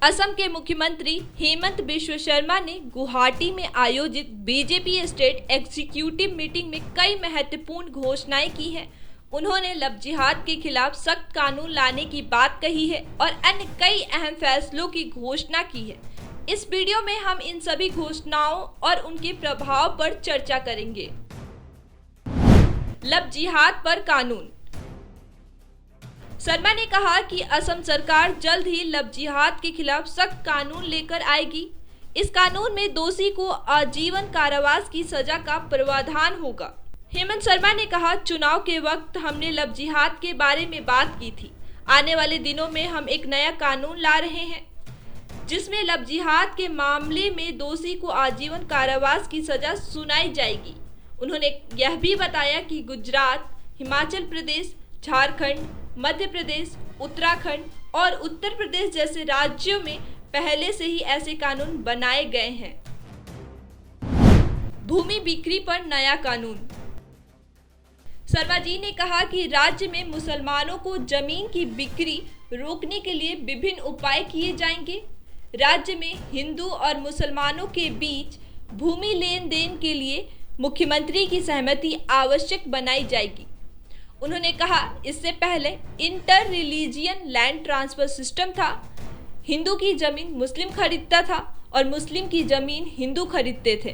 असम के मुख्यमंत्री हेमंत बिश्व शर्मा ने गुवाहाटी में आयोजित बीजेपी स्टेट एग्जीक्यूटिव मीटिंग में कई महत्वपूर्ण घोषणाएं की हैं। उन्होंने लव जिहाद के खिलाफ सख्त कानून लाने की बात कही है और अन्य कई अहम फैसलों की घोषणा की है। इस वीडियो में हम इन सभी घोषणाओं और उनके प्रभाव पर चर्चा करेंगे। लव जिहाद पर कानून। शर्मा ने कहा कि असम सरकार जल्द ही लव जिहाद के खिलाफ सख्त कानून लेकर आएगी। इस कानून में दोषी को आजीवन कारावास की सजा का प्रावधान होगा। हेमंत शर्मा ने कहा, चुनाव के वक्त हमने लव जिहाद के बारे में बात की थी। आने वाले दिनों में हम एक नया कानून ला रहे हैं जिसमें लव जिहाद के मामले में दोषी को आजीवन कारावास की सजा सुनाई जाएगी। उन्होंने यह भी बताया कि गुजरात, हिमाचल प्रदेश, झारखंड, मध्य प्रदेश, उत्तराखंड और उत्तर प्रदेश जैसे राज्यों में पहले से ही ऐसे कानून बनाए गए हैं। भूमि बिक्री पर नया कानून। शर्मा जी ने कहा कि राज्य में मुसलमानों को जमीन की बिक्री रोकने के लिए विभिन्न उपाय किए जाएंगे। राज्य में हिंदू और मुसलमानों के बीच भूमि लेन देन के लिए मुख्यमंत्री की सहमति आवश्यक बनाई जाएगी। उन्होंने कहा, इससे पहले inter religion land transfer system था। हिंदू की जमीन मुस्लिम खरीदता था और मुस्लिम की जमीन हिंदू खरीदते थे।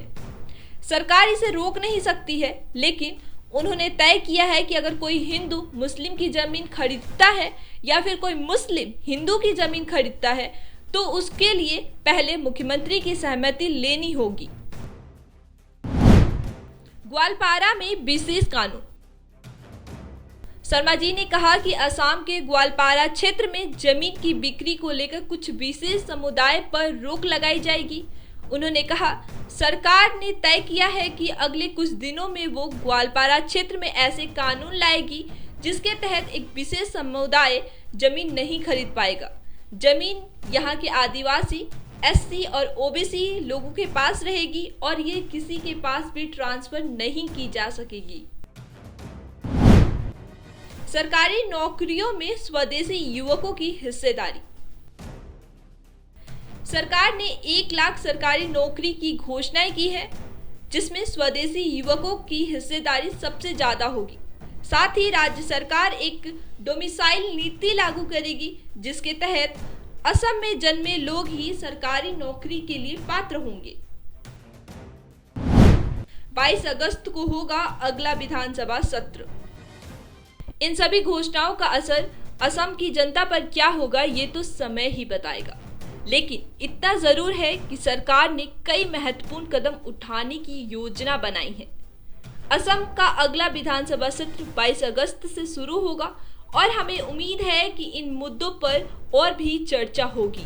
सरकार इसे रोक नहीं सकती है, लेकिन उन्होंने तय किया है कि अगर कोई हिंदू मुस्लिम की जमीन खरीदता है या फिर कोई मुस्लिम हिंदू की जमीन खरीदता है तो उसके लिए पहले मुख्यमंत्री की सहमति लेनी होगी। ग्वालपारा में विशेष कानून। शर्मा जी ने कहा कि असम के ग्वालपारा क्षेत्र में जमीन की बिक्री को लेकर कुछ विशेष समुदाय पर रोक लगाई जाएगी। उन्होंने कहा, सरकार ने तय किया है कि अगले कुछ दिनों में वो ग्वालपारा क्षेत्र में ऐसे कानून लाएगी जिसके तहत एक विशेष समुदाय जमीन नहीं खरीद पाएगा। जमीन यहाँ के आदिवासी, एससी और ओबीसी लोगों के पास रहेगी और ये किसी के पास भी ट्रांसफर नहीं की जा सकेगी। सरकारी नौकरियों में स्वदेशी युवकों की हिस्सेदारी। सरकार ने 1 लाख सरकारी नौकरी की घोषणाएं की है जिसमें स्वदेशी युवकों की हिस्सेदारी सबसे ज्यादा होगी। साथ ही राज्य सरकार एक डोमिसाइल नीति लागू करेगी जिसके तहत असम में जन्मे लोग ही सरकारी नौकरी के लिए पात्र होंगे। 22 अगस्त को होगा अगला विधानसभा सत्र। इन सभी घोषणाओं का असर असम की जनता पर क्या होगा ये तो समय ही बताएगा, लेकिन इतना जरूर है कि सरकार ने कई महत्वपूर्ण कदम उठाने की योजना बनाई है। असम का अगला विधानसभा सत्र 22 अगस्त से शुरू होगा और हमें उम्मीद है कि इन मुद्दों पर और भी चर्चा होगी।